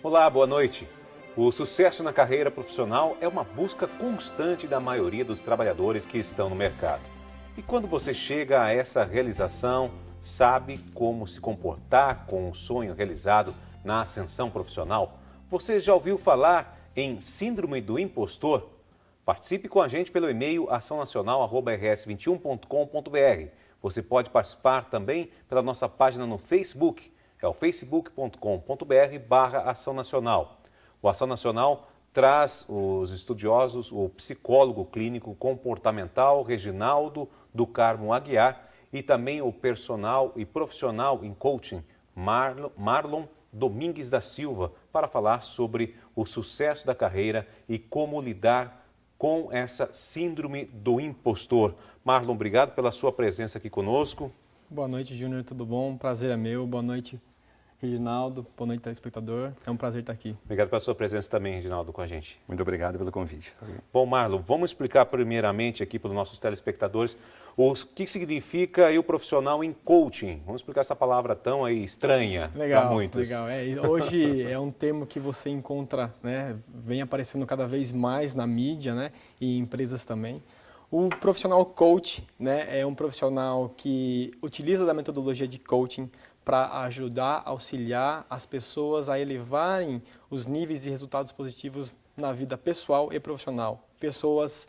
Olá, boa noite. O sucesso na carreira profissional é uma busca constante da maioria dos trabalhadores que estão no mercado. E quando você chega a essa realização, sabe como se comportar com o sonho realizado na ascensão profissional? Você já ouviu falar em síndrome do impostor? Participe com a gente pelo e-mail açãonacional@rs21.com.br. Você pode participar também pela nossa página no Facebook. É o facebook.com.br/Ação Nacional. O Ação Nacional traz os estudiosos, o psicólogo clínico comportamental Reginaldo do Carmo Aguiar e também o personal e profissional em coaching Marlon Domingues da Silva para falar sobre o sucesso da carreira e como lidar com essa síndrome do impostor. Marlon, obrigado pela sua presença aqui conosco. Boa noite, Júnior, tudo bom? Prazer é meu. Boa noite, Reginaldo. Boa noite, telespectador. É um prazer estar aqui. Obrigado pela sua presença também, Reginaldo, com a gente. Muito obrigado pelo convite. Bom, Marlon, vamos explicar primeiramente aqui para os nossos telespectadores o que significa aí o profissional em coaching. Vamos explicar essa palavra tão aí estranha para muitos. Legal. Hoje é um termo que você encontra, né, vem aparecendo cada vez mais na mídia, né, e em empresas também. O profissional coach, né, é um profissional que utiliza da metodologia de coaching para ajudar, auxiliar as pessoas a elevarem os níveis de resultados positivos na vida pessoal e profissional. Pessoas,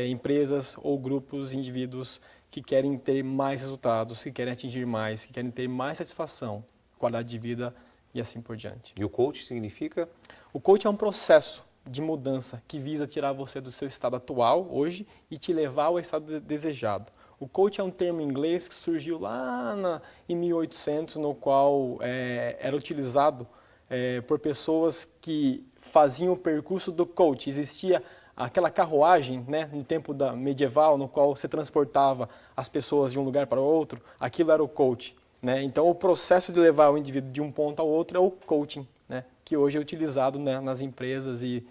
empresas ou grupos, indivíduos que querem ter mais resultados, que querem atingir mais, que querem ter mais satisfação, qualidade de vida e assim por diante. E o coach significa? O coach é um processo de mudança que visa tirar você do seu estado atual, hoje, e te levar ao estado desejado. O coach é um termo em inglês que surgiu lá em 1800, no qual era utilizado por pessoas que faziam o percurso do coach. Existia aquela carruagem, né, no tempo medieval, no qual você transportava as pessoas de um lugar para outro. Aquilo era o coach, né? Então, o processo de levar o indivíduo de um ponto ao outro é o coaching, né, que hoje é utilizado, né, nas empresas e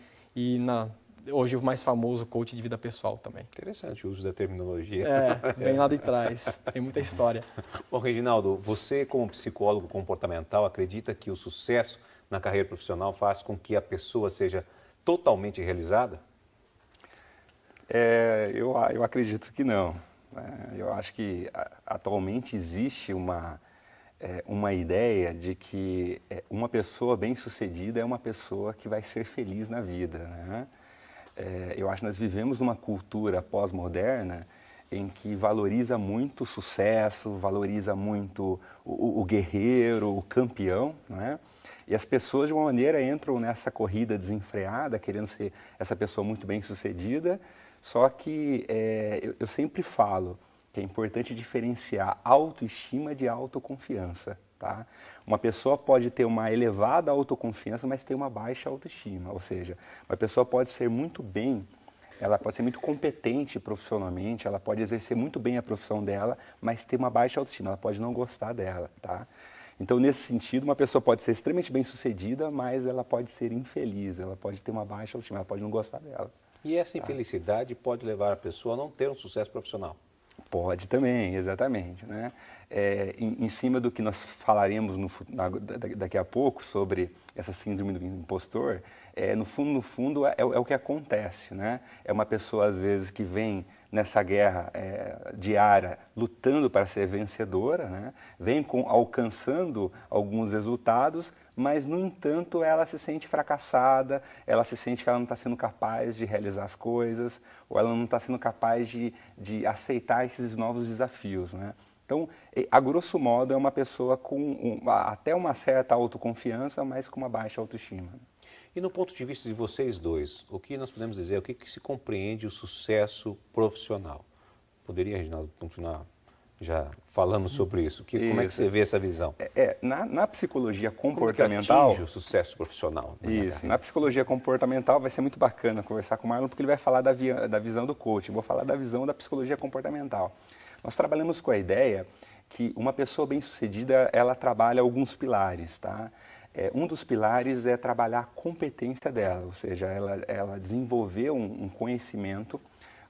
hoje o mais famoso coach de vida pessoal também. Interessante o uso da terminologia. Vem lá de trás, tem muita história. Bom, Reginaldo, você como psicólogo comportamental acredita que o sucesso na carreira profissional faz com que a pessoa seja totalmente realizada? Eu acredito que não. Eu acho que atualmente existe uma ideia de que uma pessoa bem-sucedida é uma pessoa que vai ser feliz na vida, né? Eu acho que nós vivemos numa cultura pós-moderna em que valoriza muito o sucesso, valoriza muito o guerreiro, o campeão, né? E as pessoas, de uma maneira, entram nessa corrida desenfreada, querendo ser essa pessoa muito bem-sucedida, só que eu sempre falo que é importante diferenciar autoestima de autoconfiança, tá? Uma pessoa pode ter uma elevada autoconfiança, mas ter uma baixa autoestima, ou seja, uma pessoa pode ser muito bem, ela pode ser muito competente profissionalmente, ela pode exercer muito bem a profissão dela, mas ter uma baixa autoestima, ela pode não gostar dela, tá? Então, nesse sentido, uma pessoa pode ser extremamente bem-sucedida, mas ela pode ser infeliz, ela pode ter uma baixa autoestima, ela pode não gostar dela. E essa infelicidade pode levar a pessoa a não ter um sucesso profissional? Pode também, exatamente, né? Em cima do que nós falaremos daqui a pouco sobre essa síndrome do impostor, no fundo é o que acontece, né? É uma pessoa, às vezes, que vem nessa guerra diária lutando para ser vencedora, né? Vem alcançando alguns resultados, mas, no entanto, ela se sente fracassada, ela se sente que ela não está sendo capaz de realizar as coisas, ou ela não está sendo capaz de aceitar esses novos desafios, né? Então, a grosso modo, é uma pessoa com até uma certa autoconfiança, mas com uma baixa autoestima. E no ponto de vista de vocês dois, o que nós podemos dizer, o que se compreende o sucesso profissional? Poderia, Reginaldo, continuar já falando sobre isso? Como é que você vê essa visão? Na psicologia comportamental... Como é que atinge o sucesso profissional? Na psicologia comportamental vai ser muito bacana conversar com o Marlon, porque ele vai falar da visão do coaching, eu vou falar da visão da psicologia comportamental. Nós trabalhamos com a ideia que uma pessoa bem-sucedida, ela trabalha alguns pilares, tá? Um dos pilares é trabalhar a competência dela, ou seja, ela desenvolver um conhecimento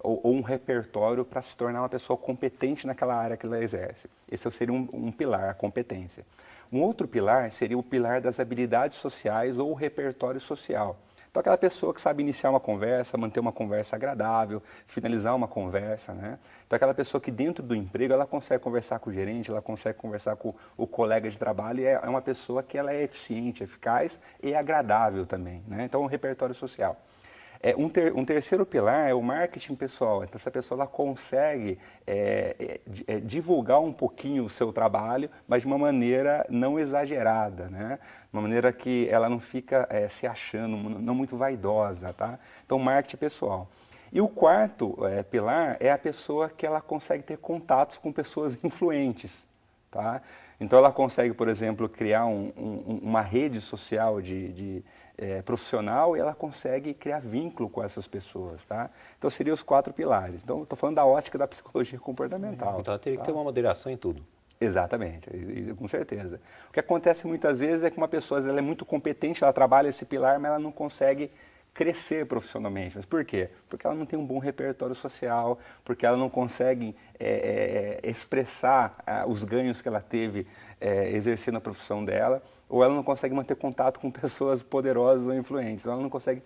ou um repertório para se tornar uma pessoa competente naquela área que ela exerce. Esse seria um pilar, a competência. Um outro pilar seria o pilar das habilidades sociais ou o repertório social. Então, aquela pessoa que sabe iniciar uma conversa, manter uma conversa agradável, finalizar uma conversa, né? Então, aquela pessoa que dentro do emprego, ela consegue conversar com o gerente, ela consegue conversar com o colega de trabalho, e é uma pessoa que ela é eficiente, eficaz e agradável também, né? Então, o repertório social. Um terceiro pilar é o marketing pessoal. Então, essa pessoa ela consegue divulgar um pouquinho o seu trabalho, mas de uma maneira não exagerada, né? Uma maneira que ela não fica se achando, não muito vaidosa, tá? Então, marketing pessoal. E o quarto pilar é a pessoa que ela consegue ter contatos com pessoas influentes, tá? Então, ela consegue, por exemplo, criar uma rede social profissional e ela consegue criar vínculo com essas pessoas, tá? Então, seriam os 4 pilares. Então, estou falando da ótica da psicologia comportamental. Então, ela teria que ter uma moderação em tudo. Exatamente, com certeza. O que acontece muitas vezes é que uma pessoa ela é muito competente, ela trabalha esse pilar, mas ela não consegue crescer profissionalmente. Mas por quê? Porque ela não tem um bom repertório social, porque ela não consegue expressar os ganhos que ela teve exercendo a profissão dela, ou ela não consegue manter contato com pessoas poderosas ou influentes, ela não consegue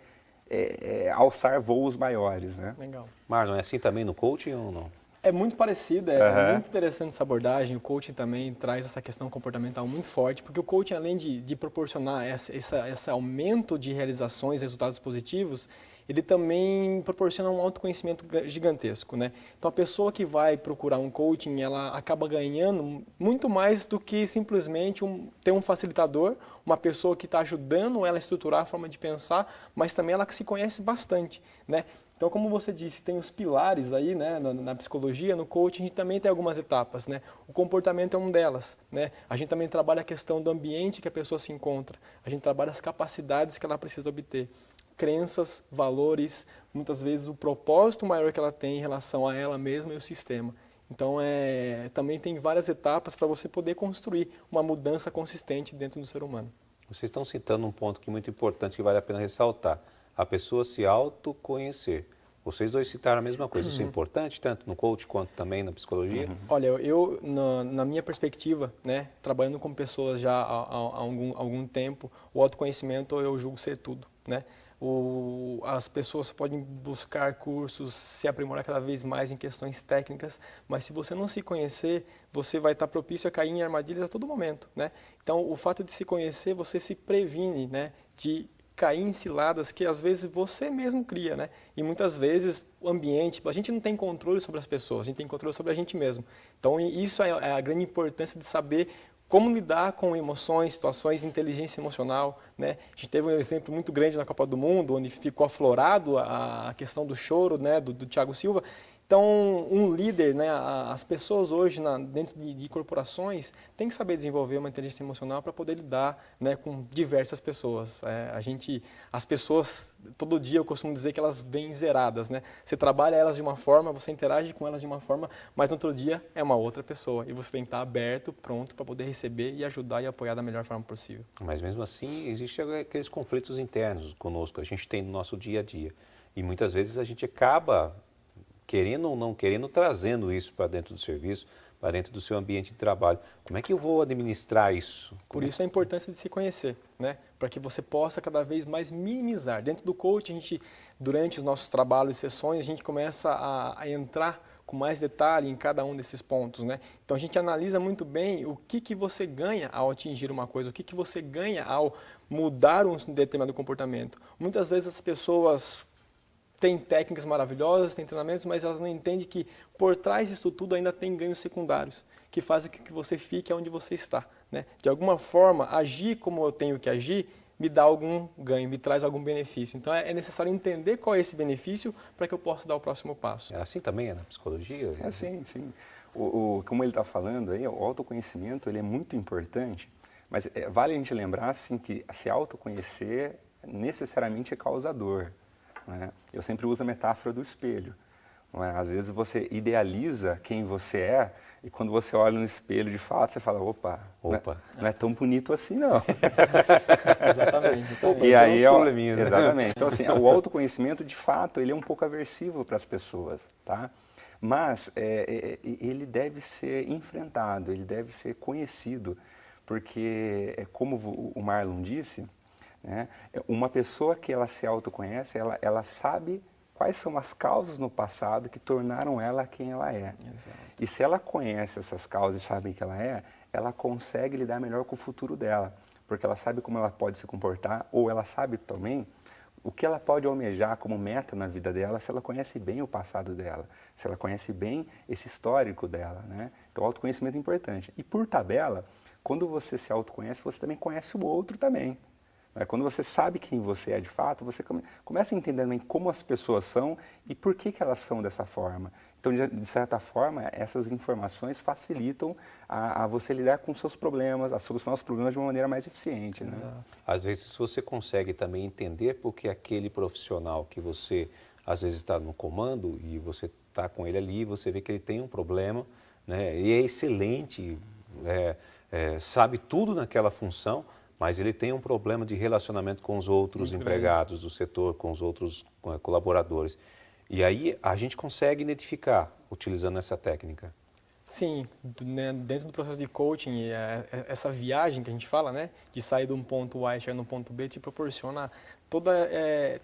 alçar voos maiores, né? Legal. Marlon, é assim também no coaching ou não? É muito parecido, é muito interessante essa abordagem. O coaching também traz essa questão comportamental muito forte, porque o coaching, além de proporcionar esse aumento de realizações, resultados positivos, ele também proporciona um autoconhecimento gigantesco, né? Então, a pessoa que vai procurar um coaching, ela acaba ganhando muito mais do que simplesmente ter um facilitador, uma pessoa que está ajudando ela a estruturar a forma de pensar, mas também ela que se conhece bastante, né? Então, como você disse, tem os pilares aí, né, na psicologia, no coaching, a gente também tem algumas etapas, né? O comportamento é uma delas, né? A gente também trabalha a questão do ambiente que a pessoa se encontra. A gente trabalha as capacidades que ela precisa obter. Crenças, valores, muitas vezes o propósito maior que ela tem em relação a ela mesma e o sistema. Então, também tem várias etapas para você poder construir uma mudança consistente dentro do ser humano. Vocês estão citando um ponto que é muito importante que vale a pena ressaltar. A pessoa se autoconhecer. Vocês dois citaram a mesma coisa. Isso é importante, tanto no coach quanto também na psicologia? Olha, eu na minha perspectiva, né, trabalhando com pessoas já há algum tempo, o autoconhecimento eu julgo ser tudo, né? As pessoas podem buscar cursos, se aprimorar cada vez mais em questões técnicas, mas se você não se conhecer, você vai estar propício a cair em armadilhas a todo momento, né? Então, o fato de se conhecer, você se previne, né, de cair em ciladas que às vezes você mesmo cria, né? E muitas vezes o ambiente, a gente não tem controle sobre as pessoas, a gente tem controle sobre a gente mesmo. Então, isso é a grande importância de saber como lidar com emoções, situações de inteligência emocional, né? A gente teve um exemplo muito grande na Copa do Mundo, onde ficou aflorado a questão do choro, né, do Thiago Silva. Então, um líder, né, as pessoas hoje dentro de corporações têm que saber desenvolver uma inteligência emocional para poder lidar, né, com diversas pessoas. As pessoas, todo dia eu costumo dizer que elas vêm zeradas, né? Você trabalha elas de uma forma, você interage com elas de uma forma, mas no outro dia é uma outra pessoa. E você tem que estar aberto, pronto para poder receber e ajudar e apoiar da melhor forma possível. Mas mesmo assim, existem aqueles conflitos internos conosco, a gente tem no nosso dia a dia. E muitas vezes a gente acaba, querendo ou não querendo, trazendo isso para dentro do serviço, para dentro do seu ambiente de trabalho. Como é que eu vou administrar isso? Por isso a importância de se conhecer, né? Para que você possa cada vez mais minimizar. Dentro do coaching, durante os nossos trabalhos e sessões, a gente começa a entrar com mais detalhe em cada um desses pontos, né? Então a gente analisa muito bem o que você ganha ao atingir uma coisa, o que você ganha ao mudar um determinado comportamento. Muitas vezes as pessoas tem técnicas maravilhosas, tem treinamentos, mas elas não entendem que por trás disso tudo ainda tem ganhos secundários, que fazem com que você fique onde você está, né? De alguma forma, agir como eu tenho que agir me dá algum ganho, me traz algum benefício. Então é necessário entender qual é esse benefício para que eu possa dar o próximo passo. É assim também na psicologia? Sim, sim. Como ele está falando aí, o autoconhecimento ele é muito importante, mas vale a gente lembrar assim, que se autoconhecer necessariamente é causador. Eu sempre uso a metáfora do espelho. Às vezes você idealiza quem você é e quando você olha no espelho de fato você fala, opa. Não é tão bonito assim não. Exatamente. E aí exatamente. Então assim, o autoconhecimento de fato ele é um pouco aversivo para as pessoas, tá? Mas ele deve ser enfrentado, ele deve ser conhecido. porque, como o Marlon disse, né, uma pessoa que ela se autoconhece, ela sabe quais são as causas no passado que tornaram ela quem ela é. Exato. E se ela conhece essas causas e sabe quem ela é, ela consegue lidar melhor com o futuro dela, porque ela sabe como ela pode se comportar, ou ela sabe também o que ela pode almejar como meta na vida dela se ela conhece bem o passado dela, se ela conhece bem esse histórico dela, né? Então, o autoconhecimento é importante. E, por tabela, quando você se autoconhece, você também conhece o outro também. Quando você sabe quem você é de fato, você começa a entender também como as pessoas são e por que elas são dessa forma. Então, de certa forma, essas informações facilitam a você lidar com seus problemas, a solucionar os problemas de uma maneira mais eficiente. Né? Às vezes você consegue também entender porque aquele profissional que você, às vezes, está no comando e você está com ele ali, você vê que ele tem um problema, né? E é excelente, sabe tudo naquela função, mas ele tem um problema de relacionamento com os outros empregados do setor, com os outros colaboradores. E aí a gente consegue identificar, utilizando essa técnica. Sim, dentro do processo de coaching, essa viagem que a gente fala, né, de sair de um ponto A e chegar no ponto B, te proporciona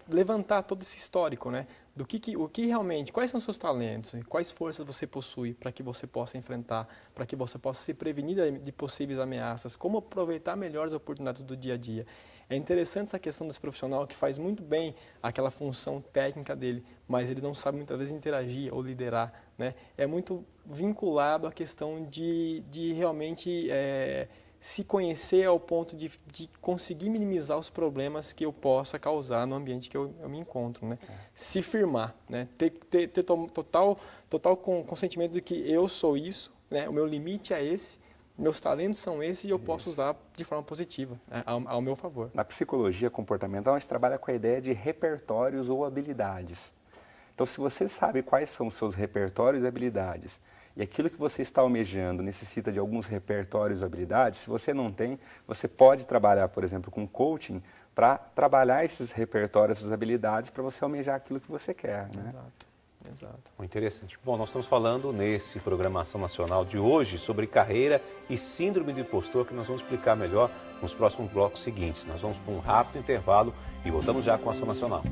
levantar todo esse histórico, né, o que realmente, quais são os seus talentos, quais forças você possui para que você possa enfrentar, para que você possa se prevenir de possíveis ameaças, como aproveitar melhor as oportunidades do dia a dia. É interessante essa questão desse profissional que faz muito bem aquela função técnica dele, mas ele não sabe muitas vezes interagir ou liderar, né? É muito vinculado à questão de realmente se conhecer ao ponto de conseguir minimizar os problemas que eu possa causar no ambiente que eu me encontro, né? Se firmar, né? Ter total consentimento de que eu sou isso, né? O meu limite é esse, meus talentos são esses e eu posso usar de forma positiva, ao meu favor. Na psicologia comportamental, a gente trabalha com a ideia de repertórios ou habilidades. Então, se você sabe quais são os seus repertórios e habilidades, e aquilo que você está almejando necessita de alguns repertórios e habilidades, se você não tem, você pode trabalhar, por exemplo, com coaching para trabalhar esses repertórios, essas habilidades, para você almejar aquilo que você quer. Né? Exato. Muito interessante. Bom, nós estamos falando nesse Programação Nacional de hoje sobre carreira e síndrome do impostor, que nós vamos explicar melhor nos próximos blocos seguintes. Nós vamos para um rápido intervalo e voltamos já com a Ação Nacional.